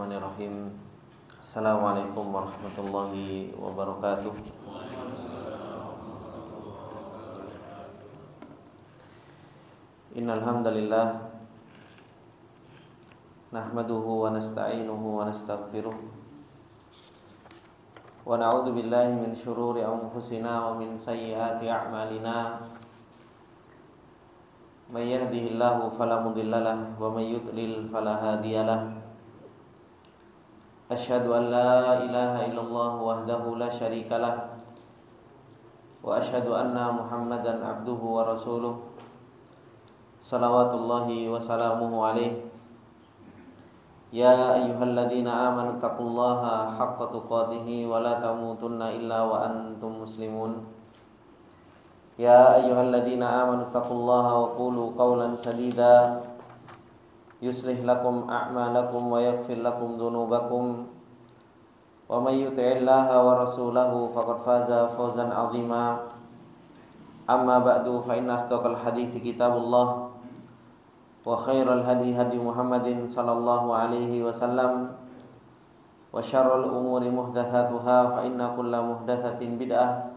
Bismillahirrahmanirrahim. Assalamualaikum warahmatullahi wabarakatuh. Innal hamdalillah nahmaduhu wa nasta'inuhu wa nastaghfiruh wa na'udzu billahi min shururi anfusina wa min sayyiati a'malina. May yahdihillahu fala mudhillalah wa may yudlil fala hadiyalah. Asyhadu an la ilaha illallah wahdahu la syarikalah wa asyhadu anna Muhammadan abduhu wa rasuluh. Salawatullahi wa salamuhu alaihi. Ya ayyuhalladzina amanu taqullaha haqqa tuqatih wa la tamutunna illa wa antum muslimun. Ya ayyuhalladzina amanu taqullaha wa qulu qawlan sadida yuslih lakum a'malakum wa yaghfir lakum dhunubakum wa may yuti'illaha wa rasulahu faqad faza fawzan 'azima. Amma ba'du fa inna asdaqal hadithi kitabullah wa khairal hadi hadi Muhammadin sallallahu alaihi wasallam wa syarrul umuri muhdatsatuha fa inna kulla muhdatsatin bid'ah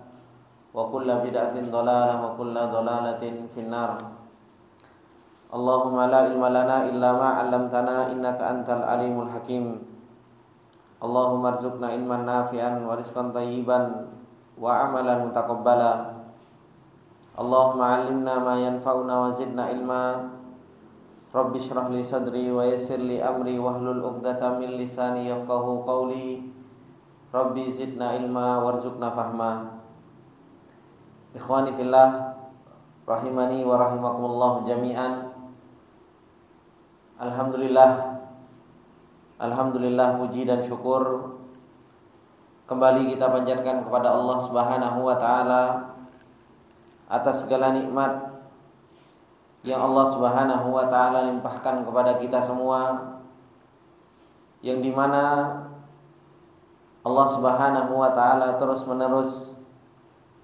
wa kulla bid'atin dhalalah wa kulla dhalalatin finnar. Allahumma la ilma lana illa ma 'allamtana innaka antal alimul hakim. Allahumma arzuqna ilman nafi'an wa rizqan thayyiban wa amalan mutaqabbala. Allahumma 'allimna ma yanfa'una wa zidna ilma. Rabbi shrah li sadri wa yassir li amri wahlul 'uqdatam min lisani yafqahu qawli. Rabbi zidna ilma warzuqna fahma. Ikhwani fillah rahimani wa rahimakumullah jami'an. Alhamdulillah puji dan syukur kembali kita panjatkan kepada Allah Subhanahu wa taala atas segala nikmat yang Allah Subhanahu wa taala limpahkan kepada kita semua, yang dimana Allah Subhanahu wa taala terus-menerus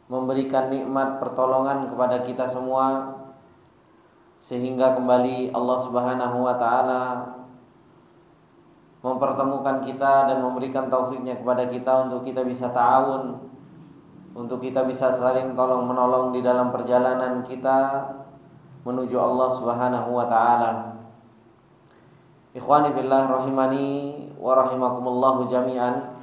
memberikan nikmat pertolongan kepada kita semua, sehingga kembali Allah Subhanahu wa taala mempertemukan kita dan memberikan taufiknya kepada kita untuk kita bisa ta'awun, untuk kita bisa saling tolong menolong di dalam perjalanan kita menuju Allah Subhanahu wa taala. Ikhwani fillah rahimani wa rahimakumullah jami'an.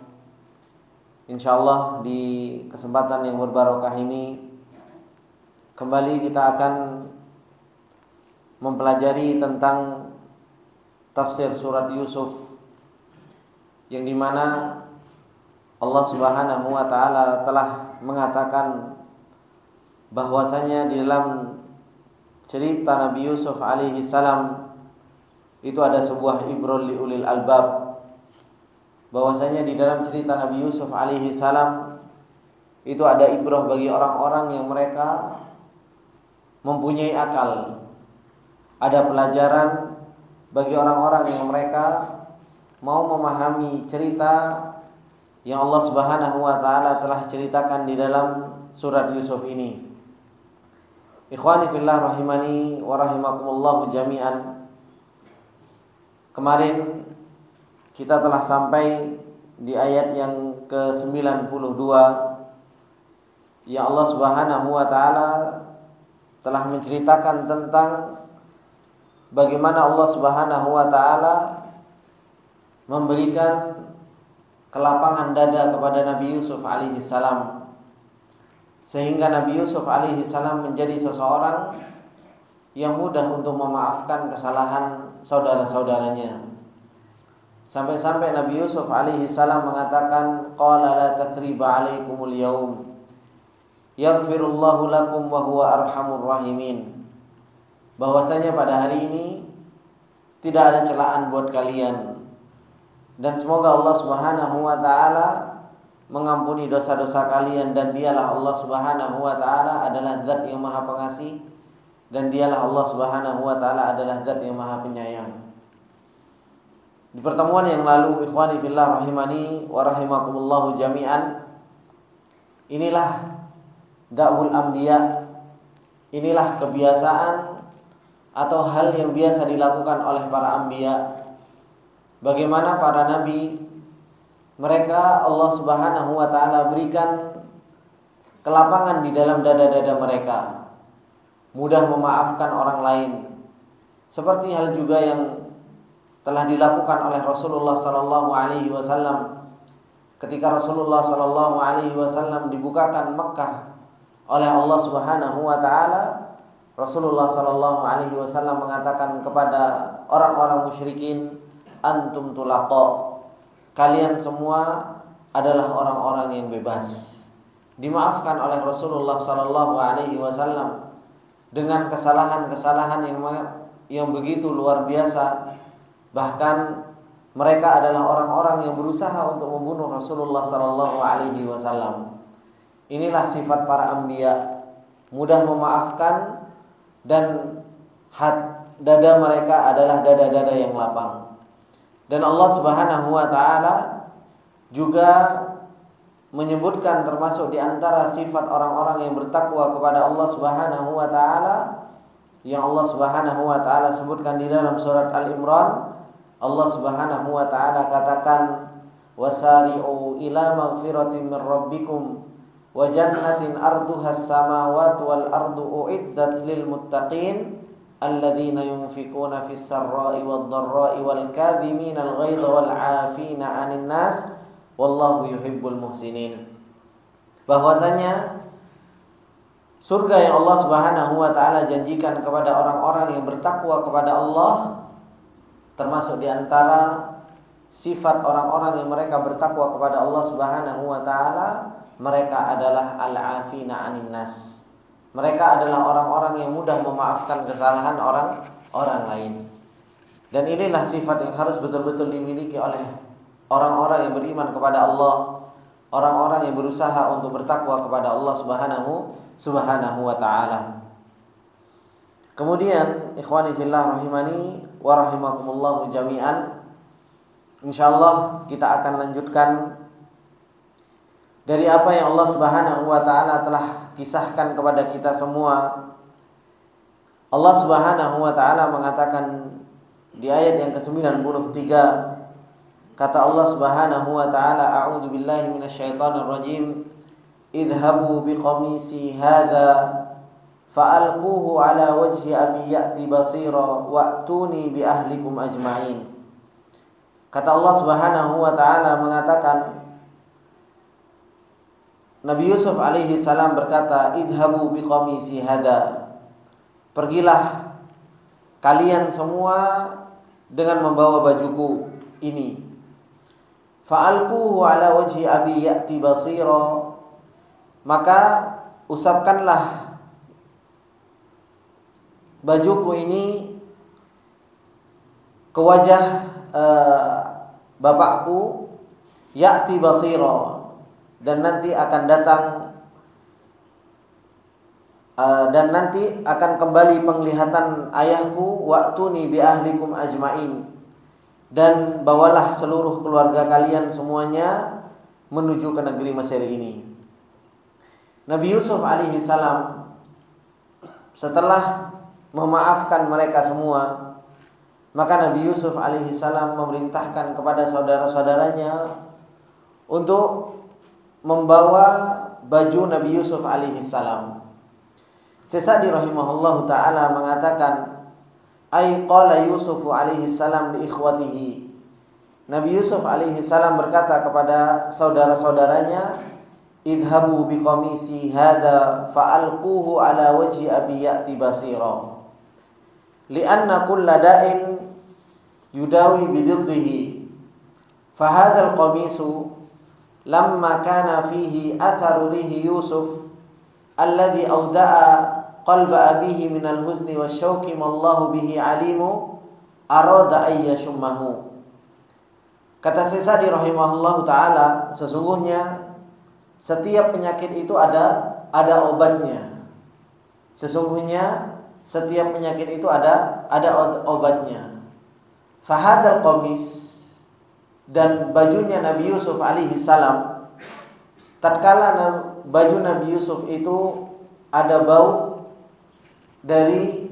Insyaallah di kesempatan yang berbarokah ini kembali kita akan mempelajari tentang tafsir surat Yusuf, yang dimana Allah Subhanahu wa taala telah mengatakan bahwasanya di dalam cerita Nabi Yusuf alaihi salam itu ada sebuah ibrah li ulil albab. Bahwasanya di dalam cerita Nabi Yusuf alaihi salam itu ada ibrah bagi orang-orang yang mereka mempunyai akal. Ada pelajaran bagi orang-orang yang mereka mau memahami cerita yang Allah Subhanahu wa taala telah ceritakan di dalam surat Yusuf ini. Ikhwani fillah rahimani wa rahimakumullah jami'an. Kemarin kita telah sampai di ayat yang ke-92 yang Allah Subhanahu wa taala telah menceritakan tentang bagaimana Allah Subhanahu wa taala memberikan kelapangan dada kepada Nabi Yusuf alaihi salam, sehingga Nabi Yusuf alaihi salam menjadi seseorang yang mudah untuk memaafkan kesalahan saudara-saudaranya. Sampai-sampai Nabi Yusuf alaihi salam mengatakan, qala la tathriba alaikumul yaum yaghfirullahu lakum wa huwa arhamur rahimin. Bahwasanya pada hari ini tidak ada celaan buat kalian, dan semoga Allah Subhanahu wa taala mengampuni dosa-dosa kalian, dan dialah Allah Subhanahu wa taala adalah zat yang maha pengasih, dan dialah Allah Subhanahu wa taala adalah zat yang maha penyayang. Di pertemuan yang lalu, ikhwani fillah rahimani wa rahimakumullah jami'an, inilah da'wul anbiya, inilah kebiasaan atau hal yang biasa dilakukan oleh para anbiya, bagaimana para nabi mereka Allah Subhanahu wa taala berikan kelapangan di dalam dada-dada mereka, mudah memaafkan orang lain. Seperti hal juga yang telah dilakukan oleh Rasulullah sallallahu alaihi wasallam ketika Rasulullah sallallahu alaihi wasallam dibukakan Mekah oleh Allah Subhanahu wa taala. Rasulullah sallallahu alaihi wasallam mengatakan kepada orang-orang musyrikin, antum tulaqa, kalian semua adalah orang-orang yang bebas. Dimaafkan oleh Rasulullah sallallahu alaihi wasallam dengan kesalahan-kesalahan yang begitu luar biasa. Bahkan mereka adalah orang-orang yang berusaha untuk membunuh Rasulullah sallallahu alaihi wasallam. Inilah sifat para anbiya, mudah memaafkan dan dada mereka adalah dada-dada yang lapang. Dan Allah Subhanahu wa taala juga menyebutkan termasuk di antara sifat orang-orang yang bertakwa kepada Allah Subhanahu wa taala yang Allah Subhanahu wa taala sebutkan di dalam surat Al-Imran. Allah Subhanahu wa taala katakan, wasari'u ila maghfiratin min rabbikum wa jannatin arduhas samawati wal ardu uiddat lil muttaqin alladzina yunfikuna fis sarra'i wad dharra'i wal kadhimina al ghaidha wal 'afina 'anil nas wallahu yuhibbul muhsinin. Bahwasanya surga yang Allah Subhanahu wa taala janjikan kepada orang-orang yang bertakwa kepada Allah, termasuk di antara sifat orang-orang yang mereka bertakwa kepada Allah Subhanahu wa taala, mereka adalah al-'afina 'anil nas. Mereka adalah orang-orang yang mudah memaafkan kesalahan orang lain. Dan inilah sifat yang harus betul-betul dimiliki oleh orang-orang yang beriman kepada Allah, orang-orang yang berusaha untuk bertakwa kepada Allah Subhanahu wa taala. Kemudian ikhwani fillah rahimani wa rahimakumullah jami'an, insyaallah kita akan lanjutkan dari apa yang Allah Subhanahu wa taala telah kisahkan kepada kita semua. Allah Subhanahu wa taala mengatakan di ayat yang ke-93, kata Allah Subhanahu wa taala, a'udzu billahi minasyaitonir rajim, idhabu biqamisi hadza fa'alquhu ala wajhi abi ya'ti basira wa'tuni bi ahlikum ajma'in. Kata Allah Subhanahu wa taala mengatakan, Nabi Yusuf alaihi salam berkata, idhabu biqamisi hadza, pergilah kalian semua dengan membawa bajuku ini. Fa'alquhu ala wajhi abi ya'ti basira, maka usapkanlah bajuku ini ke wajah bapakku, ya'ti basira, dan nanti akan datang dan nanti akan kembali penglihatan ayahku, wa'tuni bi ahlikum ajmain, dan bawalah seluruh keluarga kalian semuanya menuju ke negeri Mesir ini. Nabi Yusuf alaihi salam setelah memaafkan mereka semua, maka Nabi Yusuf alaihi salam memerintahkan kepada saudara-saudaranya untuk membawa baju Nabi Yusuf alaihi salam. Sesadi rahimahullahu taala mengatakan, ay qala Yusuf alaihi salam li ikhwatihi, Nabi Yusuf alaihi salam berkata kepada saudara-saudaranya, idhabu biqamisi hadza fa'alquhu ala wajhi abi ya'ti basira, li'anna kulla da'in yudawi bididdihi, fa hadzal qamisu lamma kana fihi atharu rihi Yusuf alladhi awda'a qalba abihi minal huzni wasyauqi mallahu bihi alimu arada ayyashummahu. Kata Sesadi rahimahullahu taala, sesungguhnya setiap penyakit itu ada obatnya. Sesungguhnya setiap penyakit itu ada obatnya. Fahadal qamis, dan bajunya Nabi Yusuf alaihi salam, tatkala baju Nabi Yusuf itu ada bau dari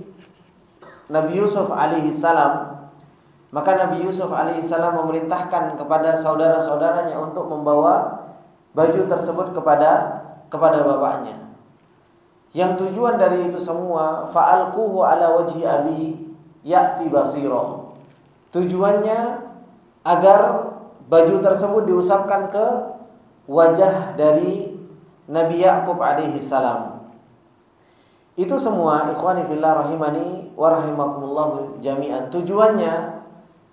Nabi Yusuf alaihi salam, Maka Nabi Yusuf alaihissalam memerintahkan kepada saudara-saudaranya untuk membawa baju tersebut kepada bapaknya. Yang tujuan dari itu semua, fa'alquhu ala wajhi abi ya'ti basira. Tujuannya agar baju tersebut diusapkan ke wajah dari Nabi Yakub alaihi salam. Itu semua ikhwani fillah rahimani wa rahimakumullah jami'an. Tujuannya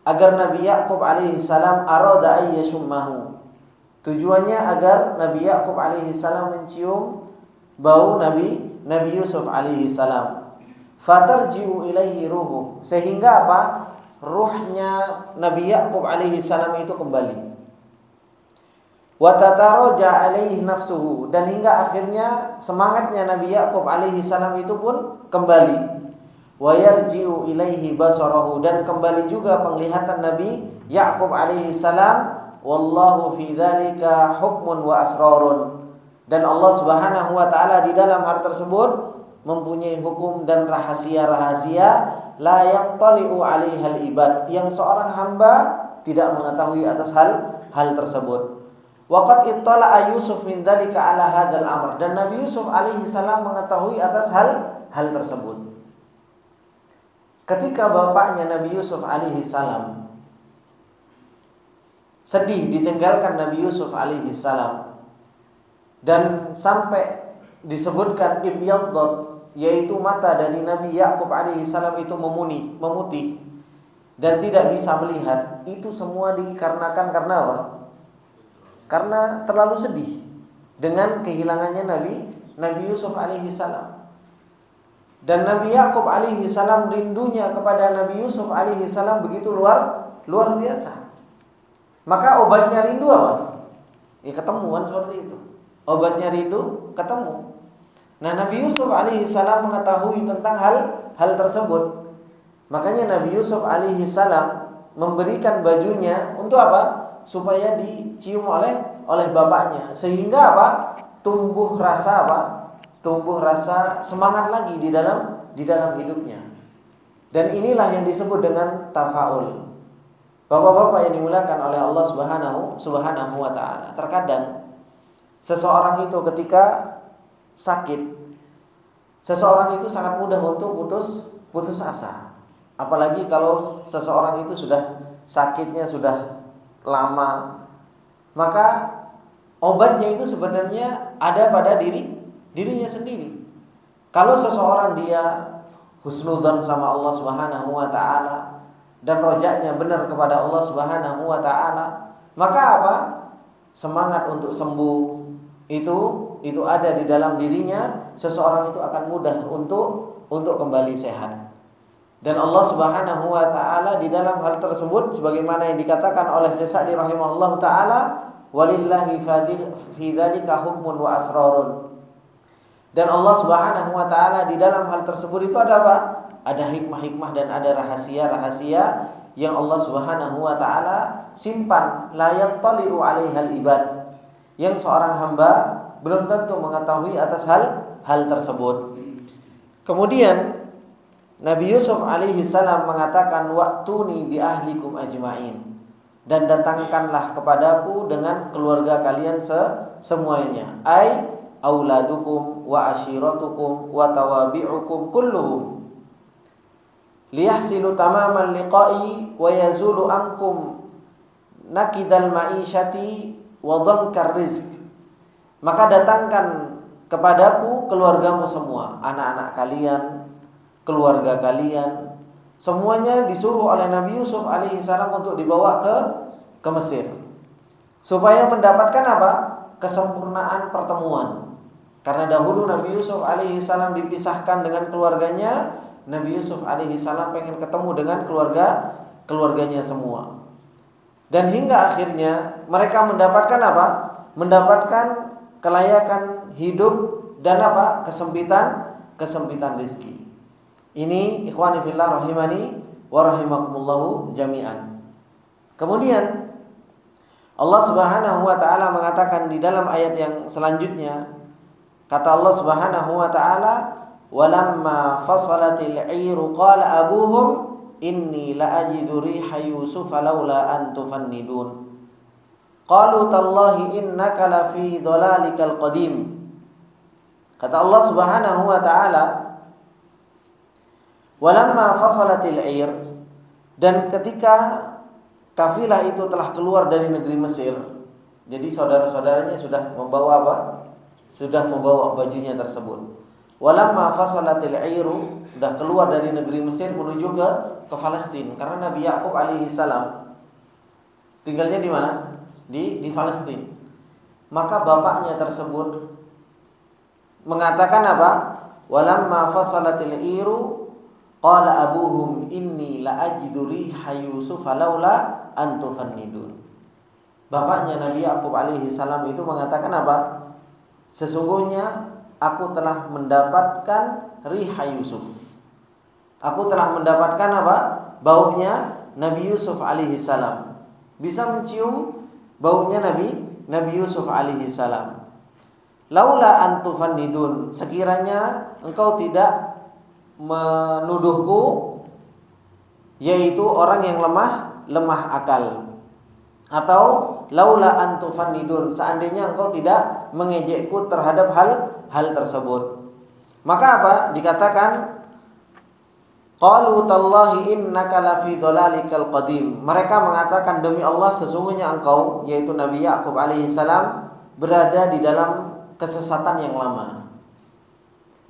agar Nabi Yakub alaihi salam arada ayyashummahu. Tujuannya agar Nabi Yakub alaihi salam mencium bau Nabi Yusuf alaihi salam. Fatarji'u ilaihi ruhu. Sehingga apa? Ruhnya Nabi Yakub alaihi salam itu kembali. Wa tataraja alaihi nafsuhu, dan hingga akhirnya semangatnya Nabi Yakub alaihi salam itu pun kembali. Wa yarji'u ilaihi basarahu, dan kembali juga penglihatan Nabi Yakub alaihi salam. Wallahu fi dzalika hukmun wa asrarun, dan Allah Subhanahu wa taala di dalam hal tersebut mempunyai hukum dan rahasia-rahasia la yattali'u 'alaihal ibad, yang seorang hamba tidak mengetahui atas hal tersebut. Waqad ittala'a Yusuf min dzalika 'ala hadzal amr, dan Nabi Yusuf alaihi salam mengetahui atas hal tersebut. Ketika bapaknya Nabi Yusuf alaihi salam sedih ditinggalkan Nabi Yusuf alaihi salam, dan sampai disebutkan ibyaddat, yaitu mata dari Nabi Yakub alaihi salam itu memutih dan tidak bisa melihat. Itu semua dikarenakan karena apa? Karena terlalu sedih dengan kehilangannya Nabi Yusuf alaihi salam. Dan Nabi Yakub alaihi salam rindunya kepada Nabi Yusuf alaihi salam begitu luar biasa. Maka obatnya rindu apa? Ya ketemuan seperti itu. Obatnya rindu ketemu. Nah, Nabi Yusuf alaihi salam mengetahui tentang hal tersebut. Makanya Nabi Yusuf alaihi salam memberikan bajunya untuk apa? Supaya dicium oleh bapaknya, sehingga apa? Tumbuh rasa semangat lagi di dalam hidupnya. Dan inilah yang disebut dengan tafaul. Bapak-bapak yang dimuliakan oleh Allah Subhanahu wa taala. Terkadang seseorang itu ketika sakit, seseorang itu sangat mudah untuk putus asa. Apalagi kalau seseorang itu sudah sakitnya sudah lama, maka obatnya itu sebenarnya ada pada dirinya sendiri. Kalau seseorang dia husnudzan sama Allah Subhanahu wa taala dan rojaknya benar kepada Allah Subhanahu wa taala, maka apa? Semangat untuk sembuh itu ada di dalam dirinya. Seseorang itu akan mudah untuk kembali sehat. Dan Allah Subhanahu wa taala di dalam hal tersebut sebagaimana yang dikatakan oleh Syekh Sa'di rahimahullahu taala, walillahi fi dzalika hukmun wa asrarun. Dan Allah Subhanahu wa taala di dalam hal tersebut itu ada apa? Ada hikmah-hikmah dan ada rahasia-rahasia yang Allah Subhanahu wa taala simpan, la yattali'u 'alaihal ibad, yang seorang hamba belum tentu mengetahui atas hal tersebut. Kemudian Nabi Yusuf alaihi salam mengatakan, wa'tuni bi ahlikum ajma'in, dan datangkanlah kepadaku dengan keluarga kalian semuanya, ai auladukum wa ashiratukum wa tawabi'ukum kulluhum liyahsilu tamaman liqa'i wa yazulu ankum nakidal ma'isyati wa dhankar rizq. Maka datangkan kepadaku keluargamu semua, anak-anak kalian, keluarga kalian, semuanya disuruh oleh Nabi Yusuf alaihi salam untuk dibawa ke Mesir, supaya mendapatkan apa? Kesempurnaan pertemuan. Karena dahulu Nabi Yusuf alaihi salam dipisahkan dengan keluarganya, Nabi Yusuf alaihi salam pengen ketemu dengan keluarganya semua. Dan hingga akhirnya mereka mendapatkan apa? Mendapatkan kelayakan hidup dan apa? Kesempitan rezeki. Ini ikhwani fillah rahimani wa rahimakumullahu jami'an. Kemudian Allah Subhanahu wa taala mengatakan di dalam ayat yang selanjutnya, kata Allah Subhanahu wa taala, walamma fasalatil 'iru qala abuhum inni la ajidu riha Yusuf laula an tufannidun. Qalu tallahi innaka lafi dhalalikal qadim. Kata Allah Subhanahu wa taala, walamma fasalatil 'ir, dan ketika kafilah itu telah keluar dari negeri Mesir. Jadi saudara-saudaranya sudah membawa apa? Sudah membawa bajunya tersebut. Walamma fasalatil 'iru, sudah keluar dari negeri Mesir menuju ke Palestina, karena Nabi Yakub alaihi salam tinggalnya di mana? Di Palestina. Maka bapaknya tersebut mengatakan apa? Walamma fasalatil 'iru qala abuhum inni la ajidu riha Yusuf laula an tufannidun. Bapaknya Nabi Yakub alaihi salam itu mengatakan apa? Sesungguhnya aku telah mendapatkan riha Yusuf. Aku telah mendapatkan apa? Baunya Nabi Yusuf alaihi salam. Bisa mencium baunya Nabi Yusuf alaihi salam. Laula antufannidun, sekiranya engkau tidak menuduhku, yaitu orang yang lemah akal. Atau laula antufannidun, seandainya engkau tidak mengejekku terhadap hal tersebut. Maka apa? Dikatakan qalu tallahi innaka lafi dhalalikal qadim. Mereka mengatakan, demi Allah sesungguhnya engkau, yaitu Nabi Yakub alaihi salam, berada di dalam kesesatan yang lama.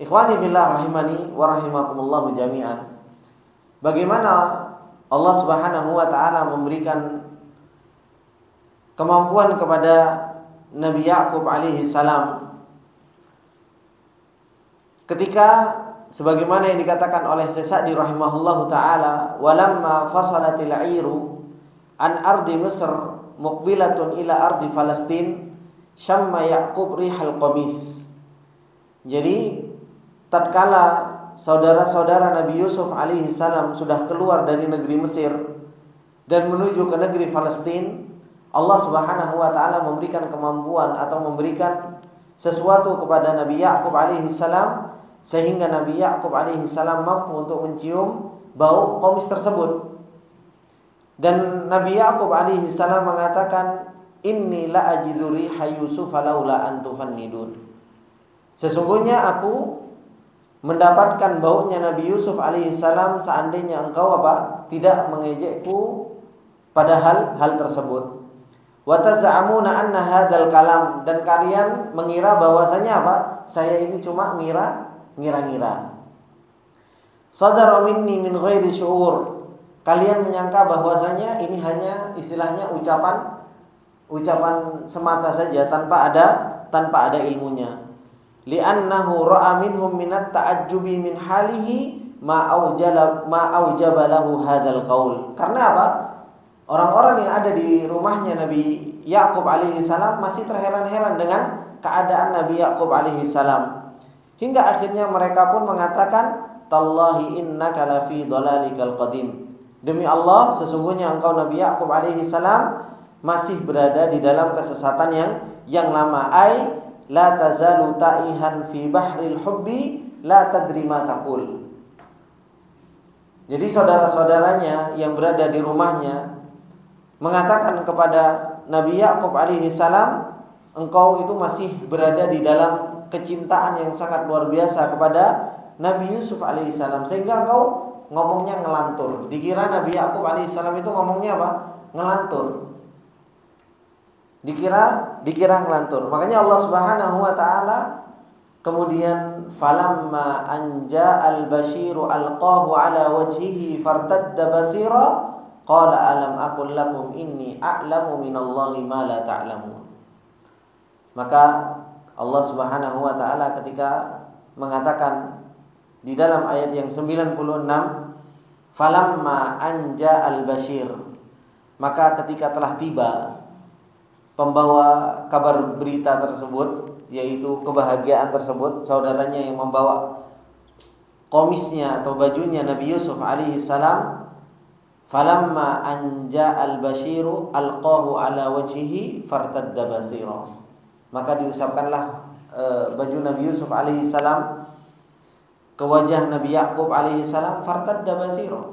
Ikhwani fillah rahimani wa rahimakumullah jami'an. Bagaimana Allah Subhanahu wa taala memberikan kemampuan kepada Nabi Yakub alaihi salam ketika sebagaimana yang dikatakan oleh Sa'di rahimahullahu taala, walamma fasalatil 'iru an ardi Misr muqbilatun ila ardi Palestin syamma Yaqub rihal qamis. Jadi tatkala saudara-saudara Nabi Yusuf alaihi salam sudah keluar dari negeri Mesir dan menuju ke negeri Palestina, Allah Subhanahu wa taala memberikan kemampuan atau memberikan sesuatu kepada Nabi Yakub alaihi salam sehingga Nabi Yakub alaihi salam mampu untuk mencium bau qamis tersebut. Dan Nabi Yakub alaihi salam mengatakan, inni la ajidu riha Yusuf laula an tufannidun. Sesungguhnya aku mendapatkan baunya Nabi Yusuf alaihi salam seandainya engkau apa? Tidak mengejekku pada hal tersebut. Wa taz'amuna anna hadzal kalam, dan kalian mengira bahwasanya apa? Saya ini cuma ngira-ngira. Sadara minni min ghairi syu'ur. Kalian menyangka bahwasanya ini hanya istilahnya ucapan semata saja tanpa ada ilmunya. Li'annahu ra'a minhum minat ta'ajjubi min halihi ma aujaba lahu hadzal qaul. Karena apa? Orang-orang yang ada di rumahnya Nabi Yakub alaihi salam masih terheran-heran dengan keadaan Nabi Yakub alaihi salam. Hingga akhirnya mereka pun mengatakan, tallahi innaka lafi dhalalikal qadim. Demi Allah sesungguhnya engkau Nabi Yakub alaihi salam masih berada di dalam kesesatan yang lama. Ai la tazalu ta'ihan fi bahril hubbi la tadri ma taqul. Jadi saudara-saudaranya yang berada di rumahnya mengatakan kepada Nabi Yakub alaihi salam, engkau itu masih berada di dalam kecintaan yang sangat luar biasa kepada Nabi Yusuf alaihi salam, sehingga engkau ngomongnya ngelantur. Dikira Nabi Yakub alaihi salam itu ngomongnya apa? Ngelantur. Dikira ngelantur. Makanya Allah Subhanahu wa taala kemudian falamma anja al-bashiru alqahu ala wajhihi fartadda basira qala alam aqul lakum inni a'lamu minallahi ma la ta'lamun. Maka Allah Subhanahu wa taala ketika mengatakan di dalam ayat yang 96, falamma anja al-bashir, maka ketika telah tiba pembawa kabar berita tersebut, yaitu kebahagiaan tersebut, saudaranya yang membawa komisnya atau bajunya Nabi Yusuf alaihi salam, falamma anja al-bashiru alqahu ala wajhihi fartadda basira, maka diusapkanlah baju Nabi Yusuf alaihi salam ke wajah Nabi Yakub alaihi salam, fartadda basira,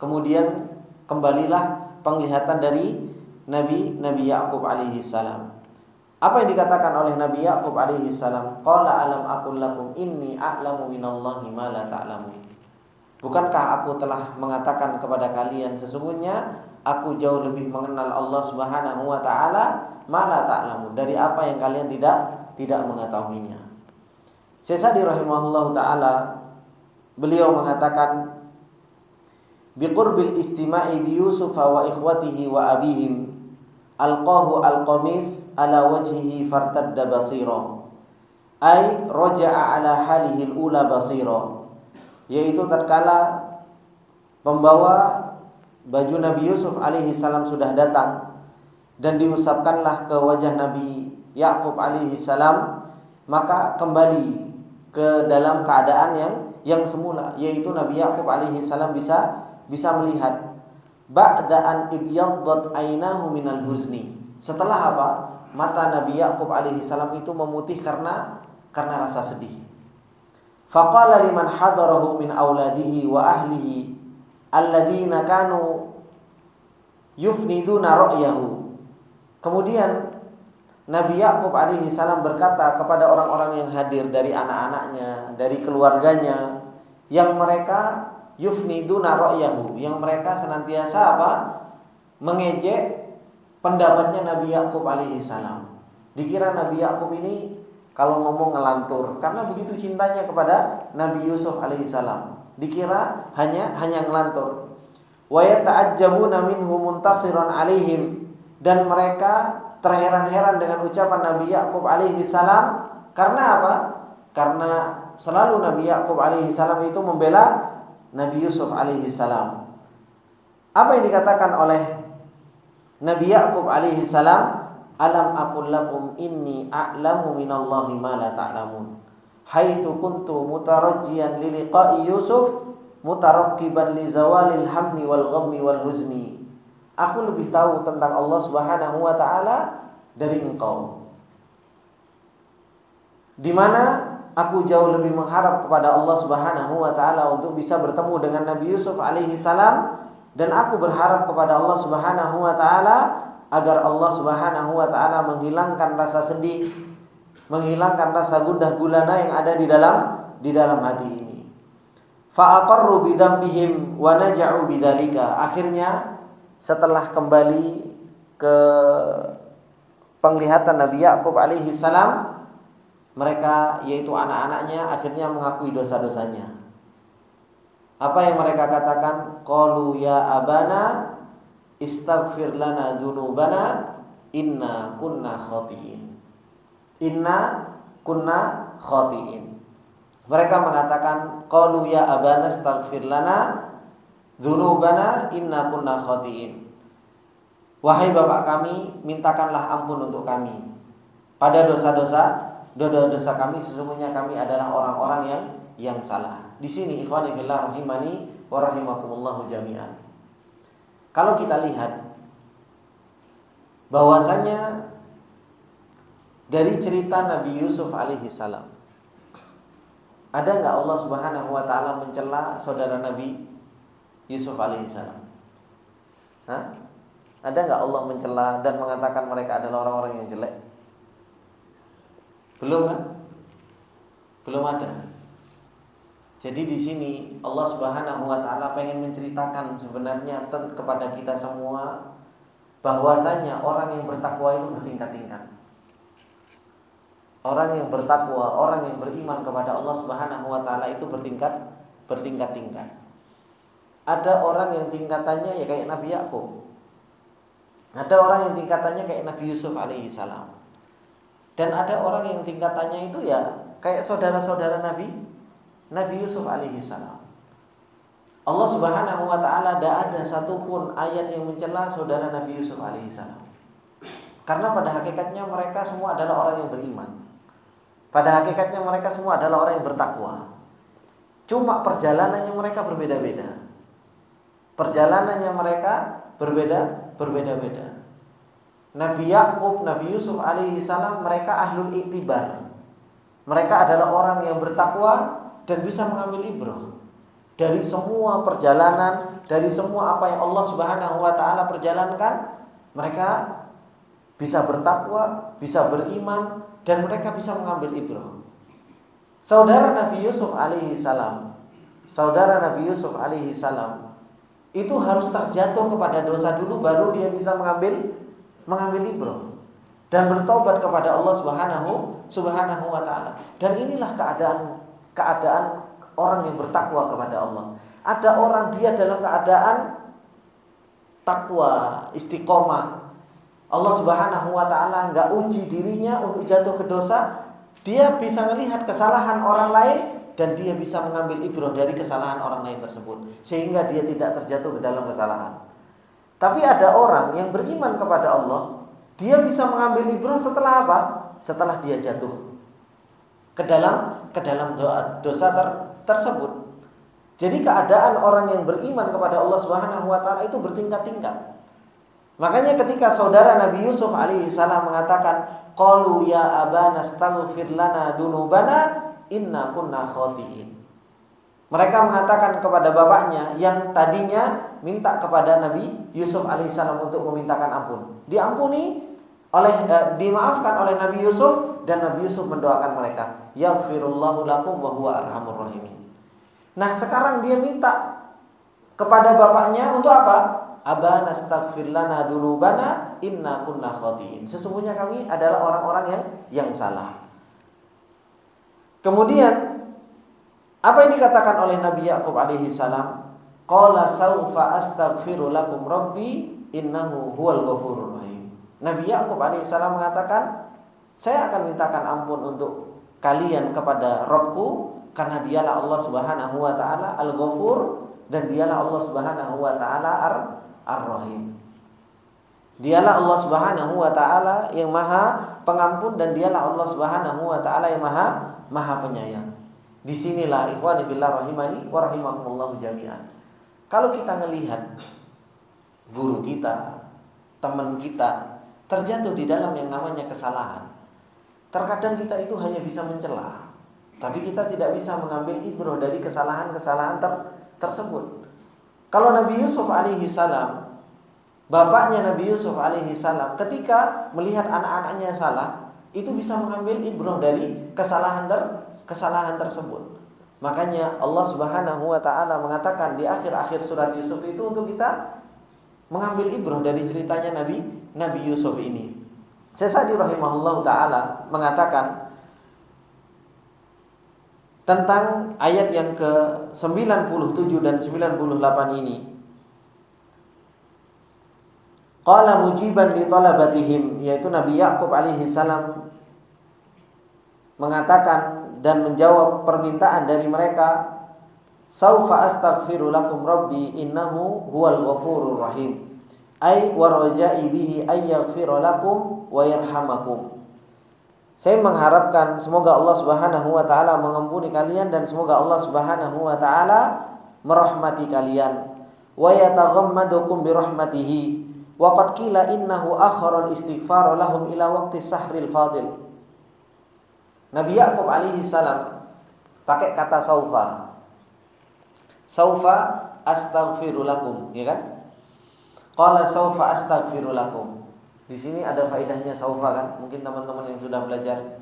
kemudian kembalilah penglihatan dari Nabi Yakub alaihi salam. Apa yang dikatakan oleh Nabi Yakub alaihi salam? Qala alam aqul lakum inni a'lamu minallahi ma la ta'lamun. Bukankah aku telah mengatakan kepada kalian sesungguhnya aku jauh lebih mengenal Allah Subhanahu wa taala ma la ta'lamun, dari apa yang kalian tidak mengetahuinya. Syekh Sa'di rahimahullahu taala beliau mengatakan biqurbil istima'i bi Yusuf wa ikhwatihi wa abihim alqahu alqamis ala wajhihi fartadda basira ay raja'a ala halihi al-ula basira, yaitu tatkala pembawa baju Nabi Yusuf alaihi salam sudah datang dan diusapkanlah ke wajah Nabi Yakub alaihi salam, maka kembali ke dalam keadaan yang semula, yaitu Nabi Yakub alaihi salam bisa melihat. Ba'da an ibyaddat ainahu minal huzni. Setelah apa? Mata Nabi Yakub alaihi salam itu memutih karena rasa sedih. Faqala liman hadarahu min auladihi wa ahlihi alladziina kanu yufniduna ra'yahu. Kemudian Nabi Yakub alaihi salam berkata kepada orang-orang yang hadir dari anak-anaknya, dari keluarganya, yang mereka yufniduna ra'yahu, yang mereka senantiasa apa? Mengejek pendapatnya Nabi Yakub alaihi salam. Dikira Nabi Yakub ini kalau ngomong ngelantur karena begitu cintanya kepada Nabi Yusuf alaihi salam. Dikira hanya ngelantur. Wa yata'ajjabuna minhu muntasiran alaihim, dan mereka terheran-heran dengan ucapan Nabi Yakub alaihi salam. Karena apa? Karena selalu Nabi Yakub alaihi salam itu membela Nabi Yusuf alaihi salam. Apa yang dikatakan oleh Nabi Yakub alaihi salam? Alam aqul lakum inni a'lamu minallahi ma la ta'lamun. Haitsu kuntu mutarajjiyan li liqa'i Yusuf mutarakkiban li zawalil hammi wal ghammi wal huzni. Aku lebih tahu tentang Allah Subhanahu wa taala dari engkau. Di mana aku jauh lebih mengharap kepada Allah Subhanahu wa taala untuk bisa bertemu dengan Nabi Yusuf alaihi salam, dan aku berharap kepada Allah Subhanahu wa taala agar Allah Subhanahu wa taala menghilangkan rasa sedih, menghilangkan rasa gundah gulana yang ada di dalam hati ini. Fa aqarru bi dzambihim wa naja'u bidzalika. Akhirnya setelah kembali ke penglihatan Nabi Yakub alaihi salam, mereka yaitu anak-anaknya akhirnya mengakui dosa-dosanya. Apa yang mereka katakan? Qalu ya abana istaghfir lana dzunubana inna kunna khati'in. Inna kunna khati'in. Mereka mengatakan qalu ya abana istaghfir lana dzunubana inna kunna khati'in. Wahai bapak kami, mintakanlah ampun untuk kami pada dosa-dosa kami, sesungguhnya kami adalah orang-orang yang salah. Di sini ikhwani fillah rahimani wa rahimakumullah jami'an. Kalau kita lihat bahwasanya dari cerita Nabi Yusuf alaihi salam, ada enggak Allah Subhanahu wa taala mencela saudara Nabi Yusuf alaihi salam? Ada enggak Allah mencela dan mengatakan mereka adalah orang-orang yang jelek? Belum kan? Belum ada. Jadi di sini Allah Subhanahu wa taala pengen menceritakan sebenarnya kepada kita semua bahwasanya orang yang bertakwa itu bertingkat-tingkat. Orang yang bertakwa, orang yang beriman kepada Allah Subhanahu wa taala itu bertingkat-tingkat. Ada orang yang tingkatannya ya kayak Nabi Yakub. Ada orang yang tingkatannya kayak Nabi Yusuf alaihi salam. Dan ada orang yang tingkatannya itu ya kayak saudara-saudara Nabi Yusuf alaihi salam. Allah Subhanahu wa taala tidak ada satupun ayat yang mencela saudara Nabi Yusuf alaihi salam. Karena pada hakikatnya mereka semua adalah orang yang beriman. Pada hakikatnya mereka semua adalah orang yang bertakwa. Cuma perjalanannya mereka berbeda-beda. Perjalanannya mereka berbeda-beda. Nabi Yakub, Nabi Yusuf alaihi salam mereka ahlul iktibar. Mereka adalah orang yang bertakwa dan bisa mengambil ibrah. dari semua perjalanan, dari semua apa yang Allah Subhanahu wa taala perjalankan, mereka bisa bertakwa, bisa beriman, dan mereka bisa mengambil ibrah. Saudara Nabi Yusuf alaihi salam, itu harus terjatuh kepada dosa dulu baru dia bisa mengambil ibrah dan bertobat kepada Allah Subhanahu wa taala. Dan inilah keadaan orang yang bertakwa kepada Allah. Ada orang dia dalam keadaan takwa, istiqomah. Allah Subhanahu wa taala enggak uji dirinya untuk jatuh ke dosa. Dia bisa melihat kesalahan orang lain dan dia bisa mengambil ibrah dari kesalahan orang lain tersebut sehingga dia tidak terjatuh ke dalam kesalahan. Tapi ada orang yang beriman kepada Allah, dia bisa mengambil ibrah setelah apa? Setelah dia jatuh ke dalam dosa tersebut. Jadi keadaan orang yang beriman kepada Allah Subhanahu wa taala itu bertingkat-tingkat. Makanya ketika saudara Nabi Yusuf alaihi salam mengatakan, qalu ya abana astaghfir lana dzunubana inna kunna khati'in. Mereka mengatakan kepada bapaknya yang tadinya minta kepada Nabi Yusuf alaihissalam untuk memintakan ampun, dimaafkan oleh Nabi Yusuf, dan Nabi Yusuf mendoakan mereka, yaghfirullahu lakum wa huwa arhamur rahimin. Nah, sekarang dia minta kepada bapaknya untuk apa? Abana astaghfir lana dzunubana inna kunna khati'in. Sesungguhnya kami adalah orang-orang yang salah. Kemudian apa yang dikatakan oleh Nabi Yakub alaihi salam? Qala saufa astaghfiru lakum rabbi innahu huwal ghafurur rahim. Nabi Yakub alaihi salam mengatakan, saya akan mintakan ampun untuk kalian kepada Rabbku karena dialah Allah Subhanahu wa taala Al-Ghafur dan dialah Allah Subhanahu wa taala Ar-Rahim. Dialah Allah Subhanahu wa taala yang Maha Pengampun dan dialah Allah Subhanahu wa taala yang Maha Penyayang. Disinilah ikhwani fillah rahimani wa rahimakumullah jami'an. Kalau kita melihat guru kita, teman kita terjatuh di dalam yang namanya kesalahan, terkadang kita itu hanya bisa mencela, tapi kita tidak bisa mengambil ibrah dari kesalahan-kesalahan tersebut. Kalau Nabi Yusuf alaihi salam, bapaknya Nabi Yusuf alaihi salam, ketika melihat anak-anaknya salah, itu bisa mengambil ibrah dari kesalahan tersebut. Makanya Allah Subhanahu wa taala mengatakan di akhir-akhir surat Yusuf itu untuk kita mengambil ibrah dari ceritanya Nabi Yusuf ini. Syekh Sa'di rahimahullahu taala mengatakan tentang ayat yang ke-97 dan 98 ini. Qala mujiban li talabatihim, yaitu Nabi Yakub alaihi salam mengatakan dan menjawab permintaan dari mereka, saufa astaghfiru lakum rabbi innahu huwal ghafurur rahim. Ai wa raja'i bihi ay yaghfira lakum wa yarhamakum. Saya mengharapkan semoga Allah Subhanahu wa taala mengampuni kalian dan semoga Allah Subhanahu wa taala merahmati kalian. Wa yataghammadukum bi rahmatihi. Wa qad qila innahu akhara al-istighfar lahum ila waqti sahril fadil. Nabi Yakub alaihi salam pakai kata saufa. Saufa astaghfiru lakum, ya kan? Qala saufa astaghfiru lakum. Di sini ada faedahnya saufa kan? Mungkin teman-teman yang sudah belajar,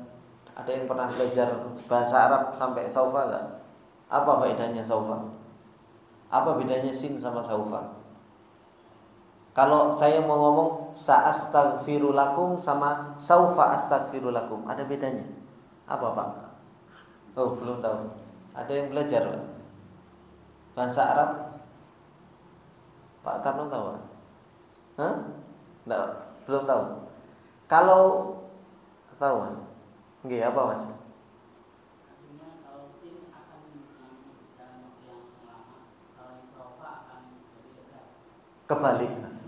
ada yang pernah belajar bahasa Arab sampai saufa enggak? Apa faedahnya saufa? Apa bedanya sin sama saufa? Kalau saya mau ngomong sa'astaghfiru lakum sama saufa astaghfiru lakum, ada bedanya? Apa Pak? Oh, belum tahu. Ada yang belajar Pak? Bahasa Arab? Pak Tarno tahu? Hah? Enggak, belum tahu. Kalau tahu Mas? Nggih, apa Mas? Artinya kalau sin akan dalam waktu yang lama, kalau yang saufa akan lebih dekat. Kebalik Mas.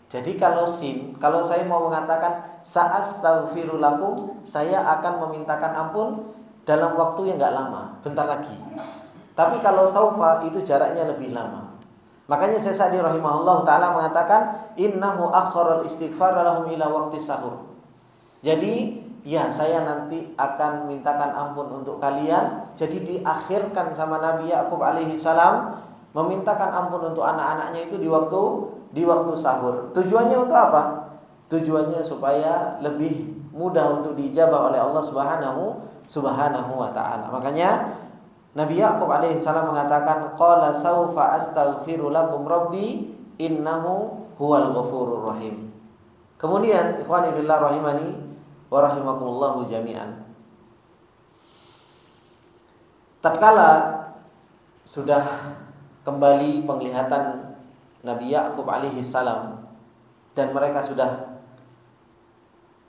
Jadi kalau sin, kalau saya mau mengatakan sa'astaghfiru lakum, saya akan memintakan ampun dalam waktu yang enggak lama, bentar lagi. Tapi kalau saufa itu jaraknya lebih lama. Makanya Syekh Sa'di rahimahullah taala mengatakan innahu akharal istighfar lahum ila waqti sahur. Jadi ya saya nanti akan mintakan ampun untuk kalian. Jadi diakhirkan sama Nabi Yakub alaihi salam memintakan ampun untuk anak-anaknya itu di waktu sahur. Tujuannya untuk apa? Tujuannya supaya lebih mudah untuk diijabah oleh Allah Subhanahu wa taala. Makanya Nabi Yakub alaihi salam mengatakan qala saufa astaghfiru lakum rabbi innahu huwal ghafurur rahim. Kemudian ikhwani fillah rahimani wa rahimakumullah jami'an. Tatkala sudah kembali penglihatan Nabi Yakub alaihi salam dan mereka sudah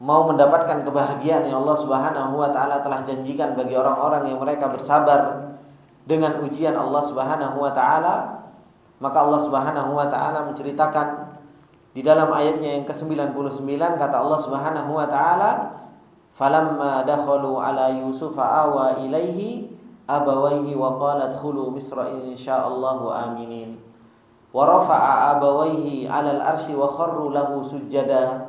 mau mendapatkan kebahagiaan yang Allah Subhanahu wa taala telah janjikan bagi orang-orang yang mereka bersabar dengan ujian Allah Subhanahu wa taala, maka Allah Subhanahu wa taala menceritakan di dalam ayatnya yang ke-99, kata Allah Subhanahu wa taala, "Falamma dakhalu ala Yusufa awa ilaihi abawaihi wa qala adkhulu Misra insyaallahu aminin. Wa rafa'a abawaihi 'alal arsy wa kharru lahu sujada.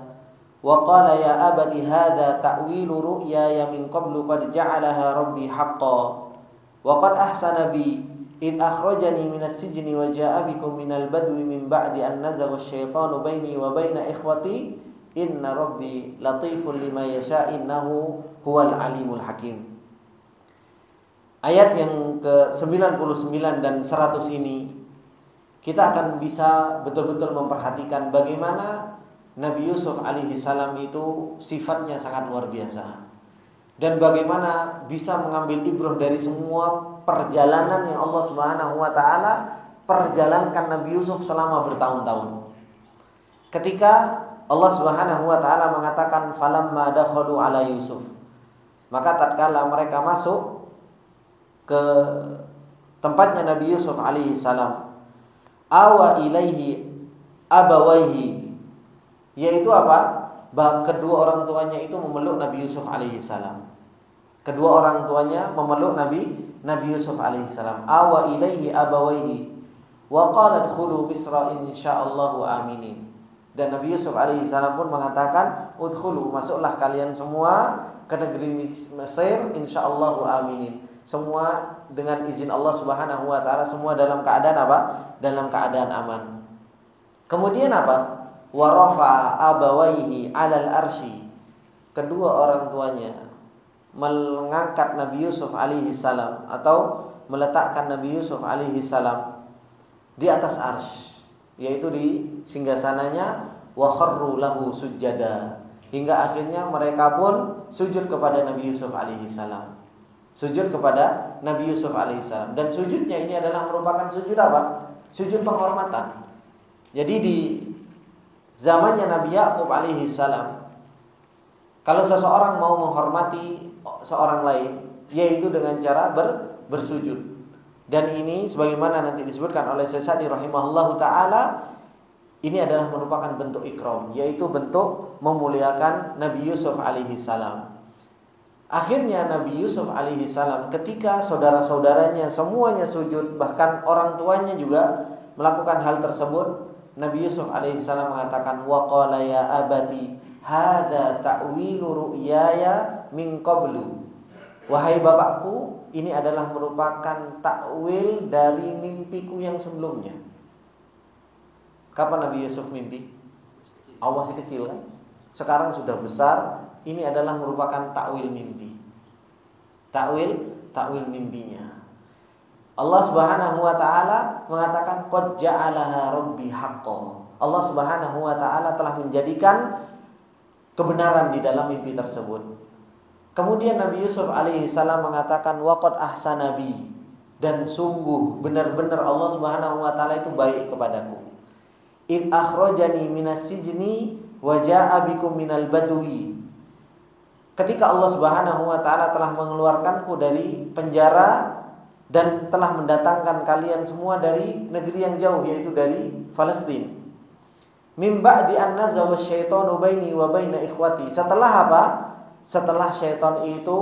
Wa qala ya abati hadza ta'wilu ru'yaya min qablu qad ja'alaha rabbi haqqan. Wa qad ahsana bi id akhrajani minas sijni wa ja'a bikum minal badwi min ba'di an nazagha asyaitanu baini wa baina ikhwati inna rabbi latifun lima yasha innahu huwal alimul hakim." Ayat yang ke-99 dan 100 ini kita akan bisa betul-betul memperhatikan bagaimana Nabi Yusuf alaihi salam itu sifatnya sangat luar biasa, dan bagaimana bisa mengambil ibrah dari semua perjalanan yang Allah Subhanahu wa taala perjalankan Nabi Yusuf selama bertahun-tahun. Ketika Allah Subhanahu wa taala mengatakan falamma dakhalu ala Yusuf, maka tatkala mereka masuk ke tempatnya Nabi Yusuf alaihi salam, awa ilaihi abawaihi, yaitu apa? Kedua orang tuanya itu memeluk Nabi Yusuf alaihi salam. Kedua orang tuanya memeluk Nabi Yusuf alaihi salam. Awa ilaihi abawaihi wa qala adkhulu Misra insyaallahu aminin. Dan Nabi Yusuf alaihi salam pun mengatakan, udkhulu, masuklah kalian semua ke negeri Mesir insyaallahu aminin. Semua dengan izin Allah Subhanahu wa taala, semua dalam keadaan apa? Dalam keadaan aman. Kemudian apa? Wa rafa'a abawaihi 'alal arsy. Kedua orang tuanya mengangkat Nabi Yusuf alaihi salam atau meletakkan Nabi Yusuf alaihi salam di atas arsy, yaitu di singgasananya, wa kharru lahu sujada, hingga akhirnya mereka pun sujud kepada Nabi Yusuf alaihi salam. Sujud kepada Nabi Yusuf alaihi salam, dan sujudnya ini adalah merupakan sujud apa? Sujud penghormatan. Jadi di zamannya Nabi Yakub alaihi salam, kalau seseorang mau menghormati seorang lain, yaitu dengan cara bersujud. Dan ini sebagaimana nanti disebutkan oleh Syekh Sa'di rahimahullahu taala, ini adalah merupakan bentuk ikram, yaitu bentuk memuliakan Nabi Yusuf alaihi salam. Akhirnya Nabi Yusuf alaihi salam ketika saudara-saudaranya semuanya sujud, bahkan orang tuanya juga melakukan hal tersebut, Nabi Yusuf alaihi salam mengatakan, wa qala ya abati hadza ta'wilu ru'yaya min qablu. Wahai bapakku, ini adalah merupakan takwil dari mimpiku yang sebelumnya. Kapan Nabi Yusuf mimpi? Masih kecil kan? Sekarang sudah besar. Ini adalah merupakan takwil mimpi. Takwil mimpinya. Allah Subhanahu wa taala mengatakan qad ja'alaha rabbi haqqan. Allah Subhanahu wa taala telah menjadikan kebenaran di dalam mimpi tersebut. Kemudian Nabi Yusuf alaihi salam mengatakan waqad ahsana bi, dan sungguh benar-benar Allah Subhanahu wa taala itu baik kepadaku. Id akhrajani minas sijni wa jaa'a bikum minal badwi. Ketika Allah Subhanahu wa taala telah mengeluarkanku dari penjara dan telah mendatangkan kalian semua dari negeri yang jauh, yaitu dari Palestina. Mim ba'di an nazagha asyaitanu baini wa baina ikhwati. Setelah apa? Setelah syaitan itu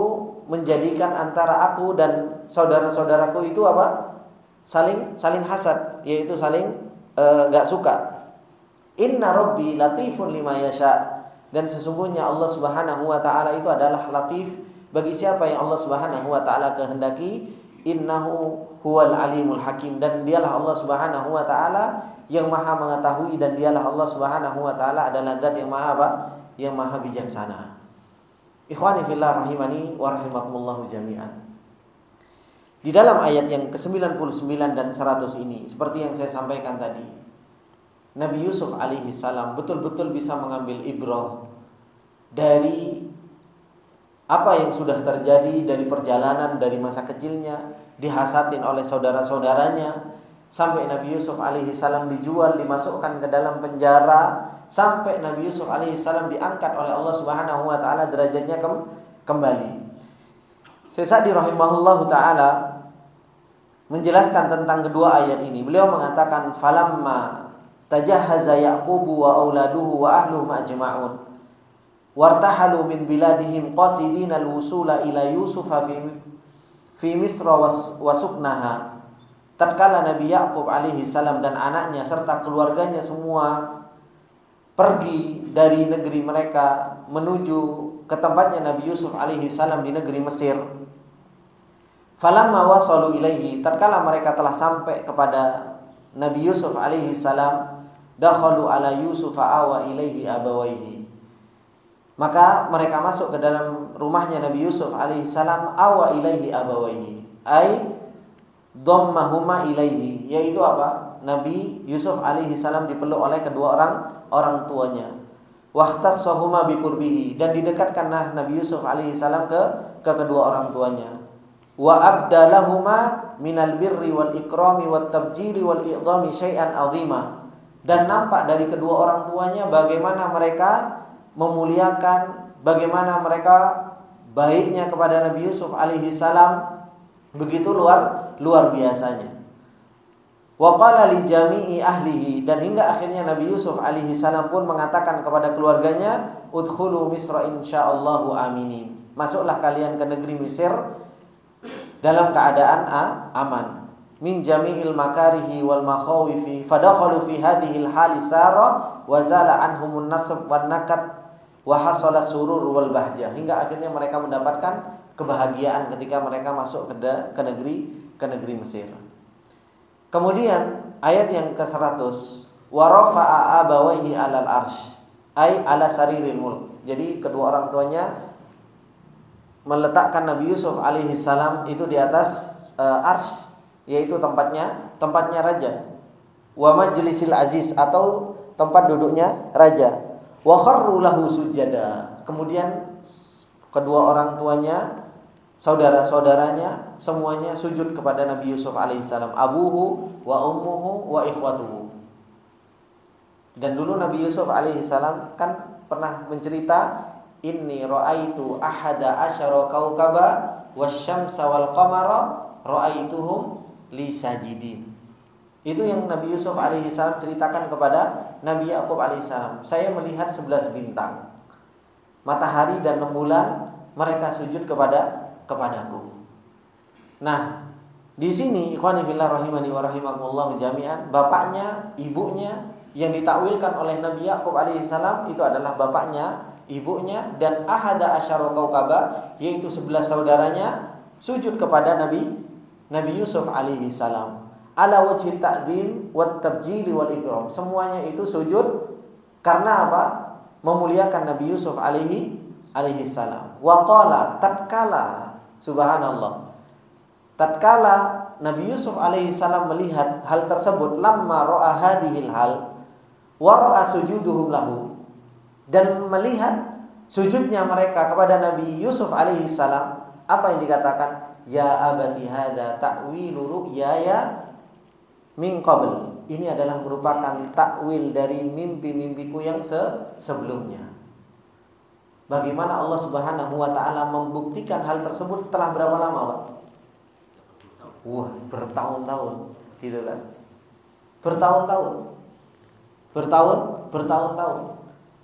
menjadikan antara aku dan saudara-saudaraku itu apa? Saling hasad, yaitu saling enggak suka. Inna rabbi latifun lima yasha. Dan sesungguhnya Allah Subhanahu wa taala itu adalah latif bagi siapa yang Allah Subhanahu wa taala kehendaki. Innahu huwal alimul hakim, dan dialah Allah Subhanahu wa taala yang maha mengetahui, dan dialah Allah Subhanahu wa taala adalah zat yang maha apa? Yang maha bijaksana. Ikhwani fillah rahimani wa rahimakumullah jami'an. Di dalam ayat yang ke-99 dan 100 ini, seperti yang saya sampaikan tadi, Nabi Yusuf alaihi salam betul-betul bisa mengambil ibrah dari apa yang sudah terjadi dari perjalanan dari masa kecilnya, dihasatin oleh saudara-saudaranya, sampai Nabi Yusuf alaihi salam dijual, dimasukkan ke dalam penjara, sampai Nabi Yusuf alaihi salam diangkat oleh Allah Subhanahu wa taala derajatnya kembali. Syekh Sa'di rahimahullahu taala menjelaskan tentang kedua ayat ini. Beliau mengatakan falamma tajahhaza Yaqubu wa auladuhu wa ahluhu majma'un wartahalu min biladihim qasidina al-wusula ila Yusufa fi Misra wa suknaha. Tatkala Nabi Yakub alaihi salam dan anaknya serta keluarganya semua pergi dari negeri mereka menuju ke tempatnya Nabi Yusuf alaihi salam di negeri Mesir. Falamma wasalu ilaihi, tatkala mereka telah sampai kepada Nabi Yusuf alaihi salam, dakhalu ala Yusuf awa ilaihi abawaihi. Maka mereka masuk ke dalam rumahnya Nabi Yusuf alaihi salam, awa ilaihi abawaihi, ai dhammahuma ilaihi, yaitu apa? Nabi Yusuf alaihi salam dipeluk oleh kedua orang tuanya. Wahtassahuma biqurbihi, dan didekatkanlah Nabi Yusuf alaihi salam ke kedua orang tuanya. Wa abdalahuma minal birri wal ikrami wat tabjili wal i'dhami syai'an 'azima, dan nampak dari kedua orang tuanya bagaimana mereka memuliakan, bagaimana mereka baiknya kepada Nabi Yusuf alaihi salam, begitu luar biasanya. Wa qala li jami'i ahlihi, dan hingga akhirnya Nabi Yusuf alaihi salam pun mengatakan kepada keluarganya, udkhulu Misra insyaallahu aminin, masuklah kalian ke negeri Mesir dalam keadaan aman. Min jami'il makarihi wal makhawifi fadakhalu fi hadhil hali sara wa zala anhumun nasab wan nakat wa hasala surur wal bahjah, hingga akhirnya mereka mendapatkan kebahagiaan ketika mereka masuk ke negeri Mesir. Kemudian ayat yang ke-100, wa rafa'a abawaihi 'alal arsy, ai 'ala sariril mulk. Jadi kedua orang tuanya meletakkan Nabi Yusuf alaihi salam itu di atas arsy, yaitu tempatnya raja. Wa majlisil aziz, atau tempat duduknya raja. Wa kharru lahu sujada. Kemudian kedua orang tuanya, saudara-saudaranya semuanya sujud kepada Nabi Yusuf alaihi salam, abuhu wa ummuhu wa ikhwatuhu. Dan dulu Nabi Yusuf alaihi salam kan pernah mencerita, inni ra'aitu ahada asyara kaukaba wasyamsa wal qamara ra'aituhum li sajidin. Itu yang Nabi Yusuf alaihi salam ceritakan kepada Nabi Yakub alaihi salam. Saya melihat 11 bintang, matahari dan rembulan, mereka sujud kepadaku. Nah, di sini ikhwani fillah rahimani wa rahimakumullah jami'an, bapaknya, ibunya yang ditakwilkan oleh Nabi Yakub alaihi salam itu adalah bapaknya, ibunya, dan ahada asyara kaukaba, yaitu 11 saudaranya sujud kepada Nabi Yusuf alaihi salam. Ala wajhi ta'dim wat tabjili wal ikram. Semuanya itu sujud karena apa? Memuliakan Nabi Yusuf alaihi salam. Wa qala, tatkala, subhanallah, tatkala Nabi Yusuf alaihi salam melihat hal tersebut, lamma ra'a hadhil hal wa ra'a sujuduhum lahu, dan melihat sujudnya mereka kepada Nabi Yusuf alaihi salam, apa yang dikatakan? Ya abati hadza ta'wilu ru'yaya min qabl. Ini adalah merupakan takwil dari mimpi-mimpiku yang sebelumnya. Bagaimana Allah Subhanahu wa taala membuktikan hal tersebut setelah berapa lama, Pak? Wah, bertahun-tahun, gitu kan? Bertahun-tahun.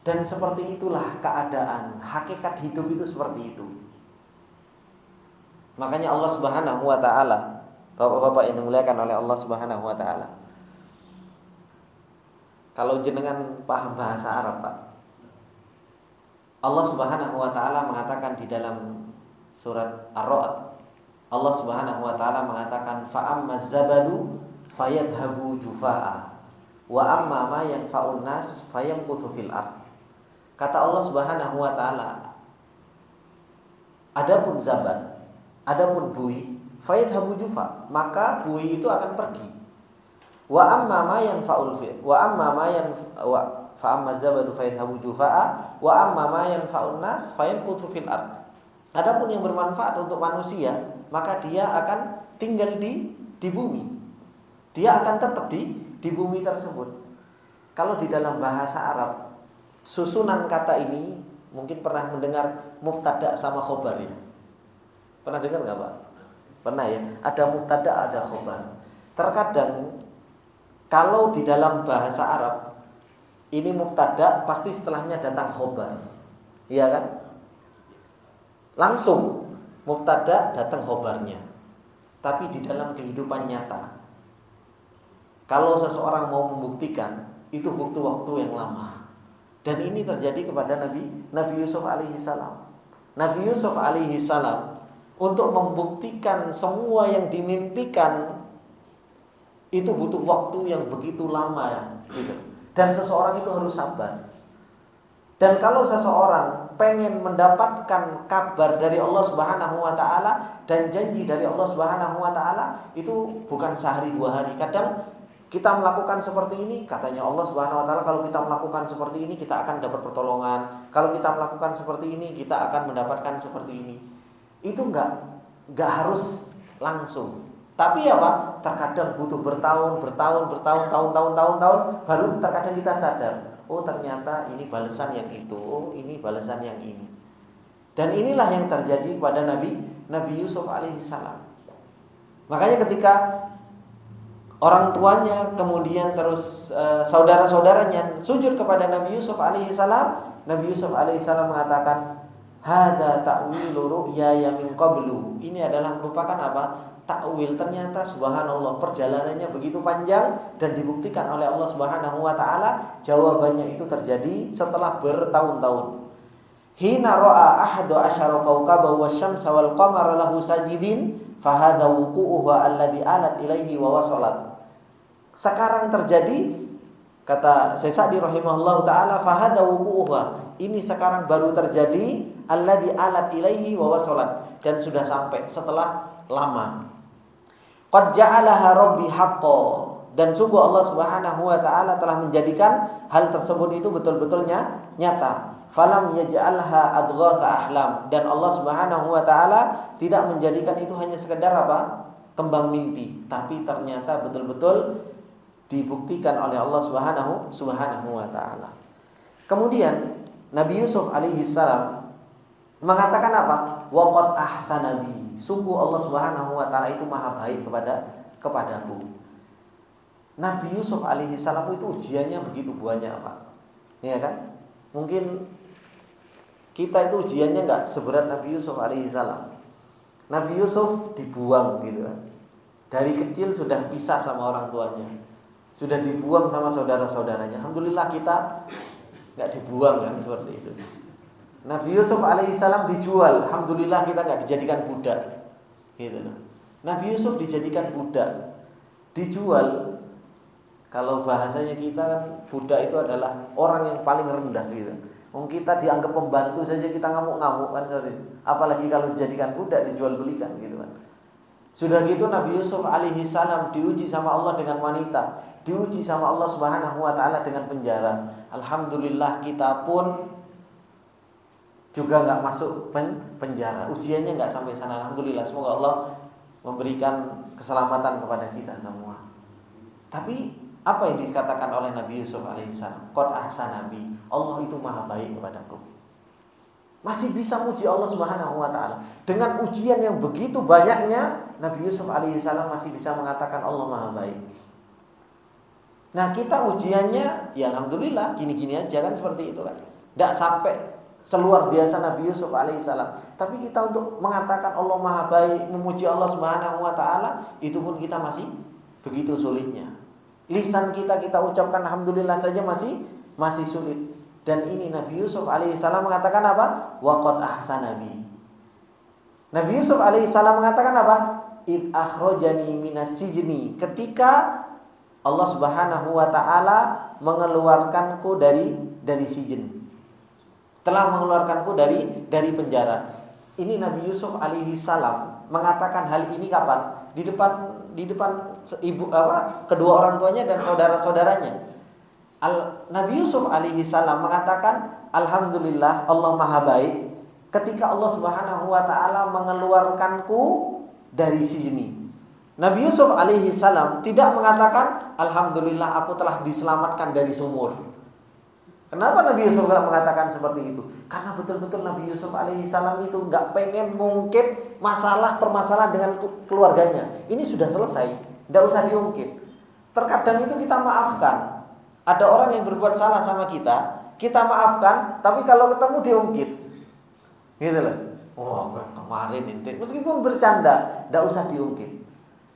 Dan seperti itulah keadaan, hakikat hidup itu seperti itu. Makanya Allah Subhanahu wa taala, Bapak-bapak yang dimuliakan oleh Allah Subhanahu wa taala, kalau jenengan paham bahasa Arab, Pak, Allah Subhanahu wa taala mengatakan di dalam surat Ar-Ra'd, Allah Subhanahu wa taala mengatakan fa ammaz zabadu fayadhhabu jufaa'a wa amma ma yanfa'un nas fayamkuthu fil ard. Kata Allah Subhanahu wa taala, adapun zabad, adapun buih, fayadhhabu jufa, maka buih itu akan pergi. Wa amma ma yanfa'ul fi wa amma ma yanfa fa amma zabadu fayadhhabu jufaa'a wa amma ma yanfa'un nas fayamkuthu fil ard. Adapun yang bermanfaat untuk manusia, maka dia akan tinggal di bumi. Dia akan tetap di bumi tersebut. Kalau di dalam bahasa Arab, susunan kata ini mungkin pernah mendengar mubtada sama khobar ya. Pernah dengar nggak Pak? Pernah ya. Ada mubtada, ada khobar. Terkadang kalau di dalam bahasa Arab ini mubtada, pasti setelahnya datang khobar. Iya kan? Langsung mubtada datang khobarnya. Tapi di dalam kehidupan nyata, kalau seseorang mau membuktikan, itu butuh waktu yang lama. Dan ini terjadi kepada Nabi Yusuf alaihi salam. Nabi Yusuf alaihi salam untuk membuktikan semua yang dimimpikan itu butuh waktu yang begitu lama gitu. Dan seseorang itu harus sabar. Dan kalau seseorang pengen mendapatkan kabar dari Allah Subhanahu wa taala dan janji dari Allah Subhanahu wa taala, itu bukan sehari dua hari. Kadang kita melakukan seperti ini, katanya Allah Subhanahu wa taala, kalau kita melakukan seperti ini kita akan dapat pertolongan. Kalau kita melakukan seperti ini kita akan mendapatkan seperti ini. Itu enggak harus langsung. Tapi apa? Terkadang butuh bertahun baru terkadang kita sadar, oh ternyata ini balasan yang itu, oh ini balasan yang ini. Dan inilah yang terjadi pada Nabi Yusuf alaihi salam. Makanya ketika orang tuanya kemudian terus saudara-saudaranya sujud kepada Nabi Yusuf alaihi salam, Nabi Yusuf alaihi salam mengatakan, "Hada ta'wilu ru'yaya min qablu." Ini adalah merupakan apa? Ta'wil. Ternyata subhanallah perjalanannya begitu panjang dan dibuktikan oleh Allah Subhanahu wa taala, jawabannya itu terjadi setelah bertahun-tahun. Hina ra'a ahadu asyara kawkaba wasyamsa wal qamara lahu sajidin fahadha wuqu'uhu alladhi alat ilaihi wa wasalat. Sekarang terjadi, kata Syekh Sa'di rahimahullahu taala, fahadha wuqu'uhu, ini sekarang baru terjadi, alladhi alat ilaihi wa wasalat, dan sudah sampai setelah lama. Qad ja'alaha rabbi haqqo, dan sungguh Allah Subhanahu wa taala telah menjadikan hal tersebut itu betul-betulnya nyata. Falam yaj'alha adghatha ahlam, dan Allah Subhanahu wa taala tidak menjadikan itu hanya sekedar apa? Kembang mimpi, tapi ternyata betul-betul dibuktikan oleh Allah Subhanahu wa taala. Kemudian Nabi Yusuf alaihi salam mengatakan apa? Waqad ahsana bi. Sungguh Allah Subhanahu wa taala itu maha baik kepadaku. Nabi Yusuf alaihi salam itu ujiannya begitu banyak, Pak. Iya kan? Mungkin kita itu ujiannya enggak seberat Nabi Yusuf alaihi salam. Nabi Yusuf dibuang gitu kan. Dari kecil sudah pisah sama orang tuanya. Sudah dibuang sama saudara-saudaranya. Alhamdulillah kita enggak dibuang kan seperti itu. Nabi Yusuf alaihissalam dijual, alhamdulillah kita nggak dijadikan budak, gitu. Nabi Yusuf dijadikan budak, dijual. Kalau bahasanya kita kan budak itu adalah orang yang paling rendah, gitu. Kita dianggap pembantu saja kita ngamuk-ngamuk kan, apalagi kalau dijadikan budak, dijual belikan, gitu kan. Sudah gitu Nabi Yusuf alaihissalam diuji sama Allah dengan wanita, diuji sama Allah Subhanahu wa taala dengan penjara. Alhamdulillah kita pun juga nggak masuk penjara. Ujiannya nggak sampai sana. Alhamdulillah. Semoga Allah memberikan keselamatan kepada kita semua. Tapi apa yang dikatakan oleh Nabi Yusuf alaihissalam? Qad ahsana bi. Allah itu maha baik kepadaku. Masih bisa muji Allah Subhanahu wa taala. Dengan ujian yang begitu banyaknya, Nabi Yusuf alaihissalam masih bisa mengatakan Allah maha baik. Nah, kita ujiannya ya alhamdulillah gini-gini aja kan, seperti itu kan. Nggak sampai seluar biasa Nabi Yusuf alaihissalam. Tapi kita untuk mengatakan Allah maha baik, memuji Allah Subhanahu wa taala, itu pun kita masih begitu sulitnya. Lisan kita ucapkan alhamdulillah saja masih sulit. Dan ini Nabi Yusuf alaihissalam mengatakan apa? Wa qad ahsana bi. Nabi Yusuf alaihissalam mengatakan apa? Id akhrajani minas sijni, ketika Allah Subhanahu wa taala mengeluarkanku dari sijin. Telah mengeluarkanku dari penjara. Ini Nabi Yusuf alaihissalam mengatakan hal ini kapan? Di depan ibu kedua orang tuanya dan saudara-saudaranya. Nabi Yusuf alaihissalam mengatakan, alhamdulillah Allah Maha baik ketika Allah Subhanahu wa taala mengeluarkanku dari sijni. Nabi Yusuf alaihissalam tidak mengatakan, alhamdulillah aku telah diselamatkan dari sumur. Kenapa Nabi Yusuf tidak mengatakan seperti itu? Karena betul-betul Nabi Yusuf alaihissalam itu nggak pengen ngungkit permasalahan dengan keluarganya. Ini sudah selesai, tidak usah diungkit. Terkadang itu kita maafkan. Ada orang yang berbuat salah sama kita maafkan, tapi kalau ketemu diungkit, gitu loh. Oh, kemarin ente, meskipun bercanda, tidak usah diungkit.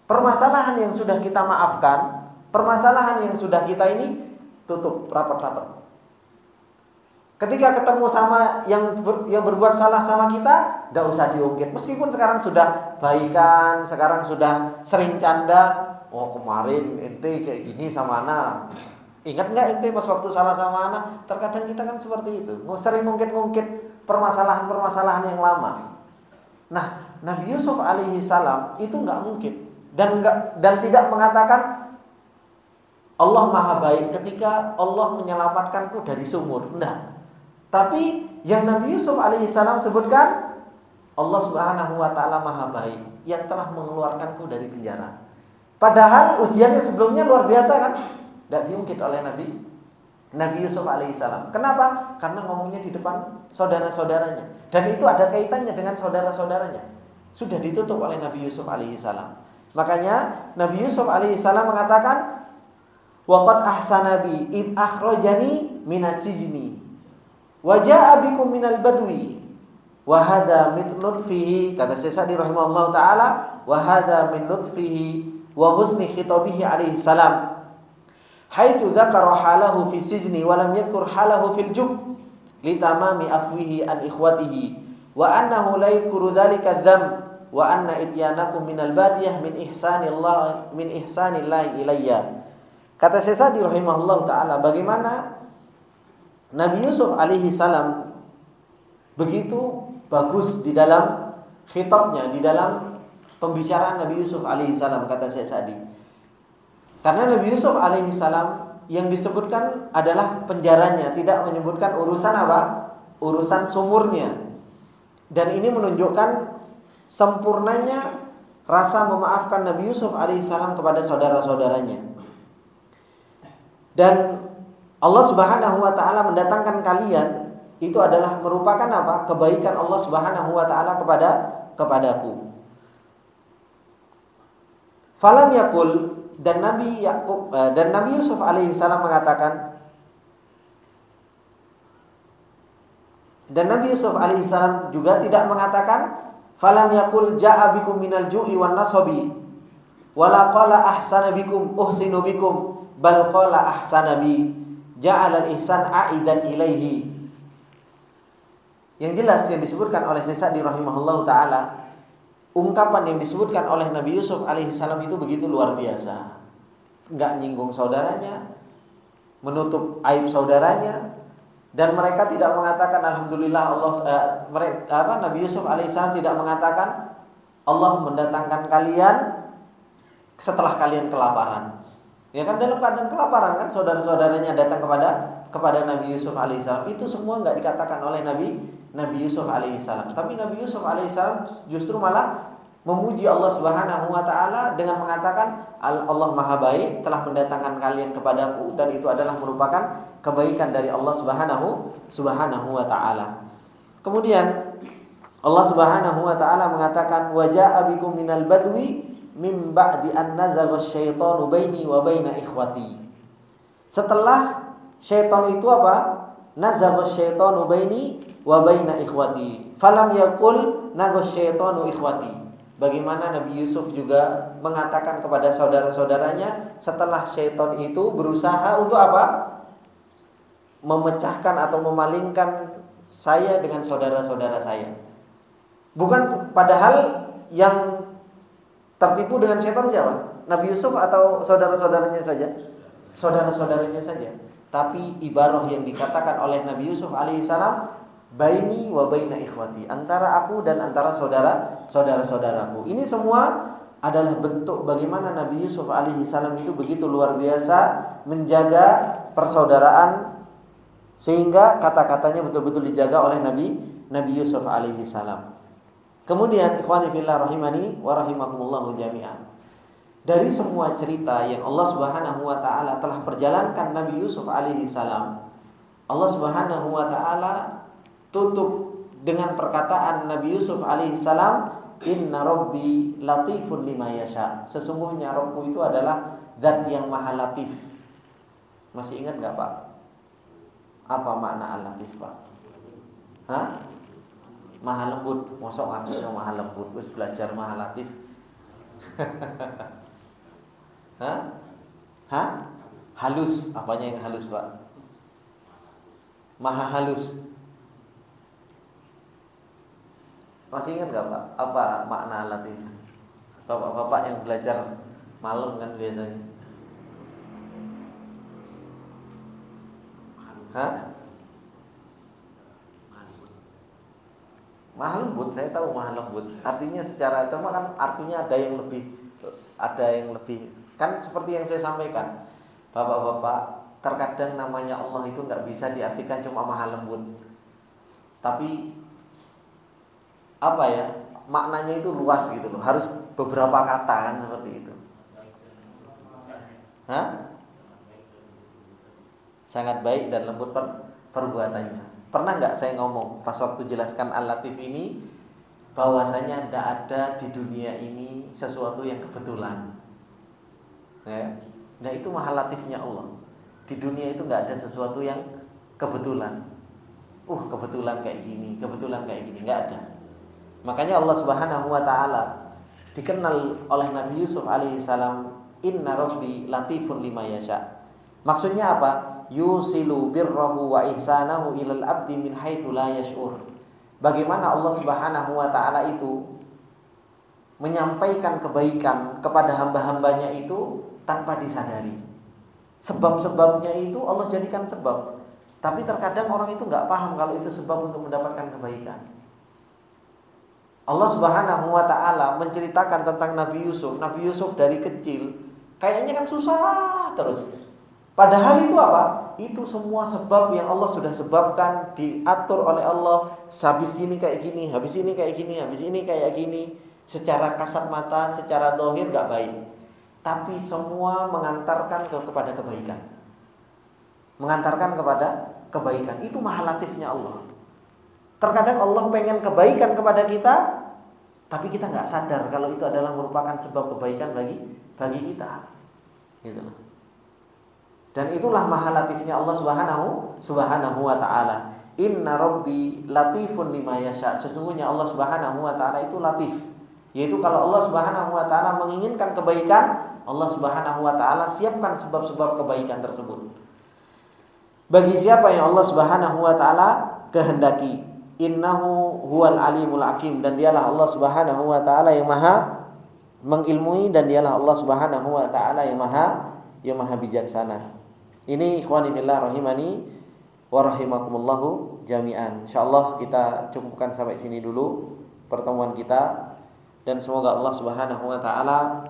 Permasalahan yang sudah kita maafkan, permasalahan yang sudah kita ini tutup rapat-rapat. Ketika ketemu sama yang berbuat salah sama kita, tidak usah diungkit. Meskipun sekarang sudah baikan, sekarang sudah sering canda. Oh, kemarin ente kayak gini sama anak. Ingat nggak ente pas waktu salah sama anak? Terkadang kita kan seperti itu, sering ngungkit-ngungkit permasalahan-permasalahan yang lama. Nah, Nabi Yusuf alaihissalam itu nggak ngungkit dan tidak mengatakan Allah Maha baik ketika Allah menyelamatkanku dari sumur. Enggak. Tapi yang Nabi Yusuf alaihissalam sebutkan, Allah Subhanahu wa taala Maha baik yang telah mengeluarkanku dari penjara. Padahal ujiannya sebelumnya luar biasa kan? Tidak diungkit oleh Nabi Yusuf alaihissalam. Kenapa? Karena ngomongnya di depan saudara-saudaranya. Dan itu ada kaitannya dengan saudara-saudaranya. Sudah ditutup oleh Nabi Yusuf alaihissalam. Makanya Nabi Yusuf alaihissalam mengatakan, wa qad ahsana bi id akhrajani minas sijni wa jaa bikum minal badwi wa hadha min lutfihi, kata Syekh Sa'di rahimahullah taala, wa hadha min lutfihi wa husni khitabihi alaihissalam. Haitsu dzakara halahu fi sijni wa lam yadhkur halahu fil jub li tamami afwihi an ikhwatihi wa annahu la yadhkuru dzalika dzam wa anna ityanakum minal badiyah min ihsanillah ilayya. Kata Syekh Sa'di rahimahullah taala, bagaimana Nabi Yusuf alaihi salam begitu bagus di dalam khitabnya, di dalam pembicaraan Nabi Yusuf alaihi salam, kata Syekh Sa'di. Karena Nabi Yusuf alaihi salam yang disebutkan adalah penjaranya, tidak menyebutkan urusan apa? Urusan sumurnya. Dan ini menunjukkan sempurnanya rasa memaafkan Nabi Yusuf alaihi salam kepada saudara-saudaranya. Dan Allah Subhanahu wa taala mendatangkan kalian itu adalah merupakan apa? Kebaikan Allah Subhanahu wa taala kepadaku. Falam yakul, dan Nabi Yusuf alaihi salam mengatakan, dan Nabi Yusuf alaihi salam juga tidak mengatakan falam yakul ja'a bikum minal ju'i wan nasabi wala qala ahsana bikum uhsinu bikum bal qala ahsana bi ja'al al-ihsan aidan ilaihi. Yang jelas yang disebutkan oleh Syekh Sa'di rahimahullahu taala, ungkapan yang disebutkan oleh Nabi Yusuf alaihissalam itu begitu luar biasa. Enggak nyinggung saudaranya, menutup aib saudaranya, dan mereka tidak mengatakan alhamdulillah Nabi Yusuf alaihissalam tidak mengatakan Allah mendatangkan kalian setelah kalian kelaparan. Ya kan, dalam keadaan kelaparan kan saudara-saudaranya datang kepada Nabi Yusuf alaihissalam. Itu semua enggak dikatakan oleh Nabi Yusuf alaihissalam. Tapi Nabi Yusuf alaihissalam justru malah memuji Allah Subhanahu wa taala dengan mengatakan Allah Maha baik telah mendatangkan kalian kepadaku, dan itu adalah merupakan kebaikan dari Allah Subhanahu wa taala. Kemudian Allah Subhanahu wa taala mengatakan wa jaa bikum minal badwi mim ba'di an nazagha syaitanu baini wa baina ikhwati. Setelah syaitan itu apa? Nazagha syaitanu baini wa baina ikhwati. Falam yakul nago syaitanu ikhwati. Bagaimana Nabi Yusuf juga mengatakan kepada saudara-saudaranya setelah syaitan itu berusaha untuk apa? memecahkan atau memalingkan saya dengan saudara-saudara saya. Bukan, padahal yang tertipu dengan setan siapa? Nabi Yusuf atau saudara-saudaranya saja? Saudara-saudaranya saja. Tapi ibarah yang dikatakan oleh Nabi Yusuf alaihissalam, baini wa baina ikhwati, antara aku dan antara saudara-saudaraku. Ini semua adalah bentuk bagaimana Nabi Yusuf alaihissalam itu begitu luar biasa menjaga persaudaraan, sehingga kata-katanya betul-betul dijaga oleh Nabi Yusuf alaihissalam. Kemudian ikhwani fillah rahimani wa rahimakumullahu jami'an, dari semua cerita yang Allah Subhanahu wa taala telah perjalankan Nabi Yusuf alaihi salam, Allah Subhanahu wa taala tutup dengan perkataan Nabi Yusuf alaihi salam, inna rabbi latifun lima yasha. Sesungguhnya Rabbku itu adalah zat yang maha latif. Masih ingat enggak, Pak? Apa makna al-latif, Pak? Hah? Maha lembut. Mosok artinya maha lembut, wis belajar maha latif. Hah? Halus. Apanya yang halus, Pak? Maha halus. Masih ingat gak, Pak? Apa makna latif? Bapak-bapak yang belajar malam kan biasanya. Hah? Maha lembut, saya tahu maha lembut. Artinya secara cuma kan artinya ada yang lebih kan seperti yang saya sampaikan. Bapak-bapak, terkadang namanya Allah itu nggak bisa diartikan cuma maha lembut. Tapi apa ya? Maknanya itu luas gitu loh. Harus beberapa kata kan seperti itu. Hah? Sangat baik dan lembut perbuatannya. Pernah nggak saya ngomong pas waktu jelaskan Al-Latif ini, bahwasanya tidak ada di dunia ini sesuatu yang kebetulan. Ya. Nah itu maha latifnya Allah. Di dunia itu nggak ada sesuatu yang kebetulan. Kebetulan kayak gini, kebetulan kayak gini, nggak ada. Makanya Allah Subhanahu wa taala dikenal oleh Nabi Yusuf alaihissalam, inna rabbi latifun lima yasha. Maksudnya apa? Yusilu birrahu wa ihsanahu ilal abdi min haitsu la yash'ur. Bagaimana Allah Subhanahu wa taala itu menyampaikan kebaikan kepada hamba-hambanya itu tanpa disadari. Sebab-sebabnya itu Allah jadikan sebab. Tapi terkadang orang itu enggak paham kalau itu sebab untuk mendapatkan kebaikan. Allah Subhanahu wa taala menceritakan tentang Nabi Yusuf. Nabi Yusuf dari kecil kayaknya kan susah terus. Padahal itu apa? Itu semua sebab yang Allah sudah sebabkan, diatur oleh Allah. Habis gini kayak gini, habis ini kayak gini, habis ini kayak gini. Secara kasat mata, secara zahir gak baik, tapi semua mengantarkan kepada kebaikan. Mengantarkan kepada kebaikan. Itu maha latifnya Allah. Terkadang Allah pengen kebaikan kepada kita, tapi kita gak sadar kalau itu adalah merupakan sebab kebaikan bagi kita. Gitu loh. Dan itulah maha latifnya Allah Subhanahu wa taala. Inna rabbi latifun lima yasha. Sesungguhnya Allah Subhanahu wa taala itu latif. Yaitu kalau Allah Subhanahu wa taala menginginkan kebaikan, Allah Subhanahu wa taala siapkan sebab-sebab kebaikan tersebut. Bagi siapa yang Allah Subhanahu wa taala kehendaki. Innahu huwal alimul hakim, dan dialah Allah Subhanahu wa taala yang maha mengilmui, dan dialah Allah Subhanahu wa taala yang maha bijaksana. Ini ikhwani fillah rahimani wa rahimakumullahu jami'an. Insyaallah kita cukupkan sampai sini dulu pertemuan kita, dan semoga Allah Subhanahu wa taala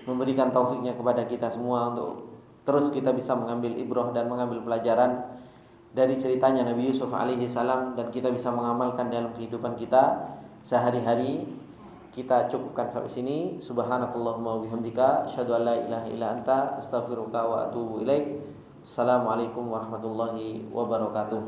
memberikan taufiknya kepada kita semua untuk terus kita bisa mengambil ibrah dan mengambil pelajaran dari ceritanya Nabi Yusuf alaihi salam, dan kita bisa mengamalkan dalam kehidupan kita sehari-hari. Kita cukupkan sampai sini. Subhanakallahumma wa bihamdika asyhadu an la ilaha illa anta astaghfiruka wa atubu ilaik. Assalamualaikum warahmatullahi wabarakatuh.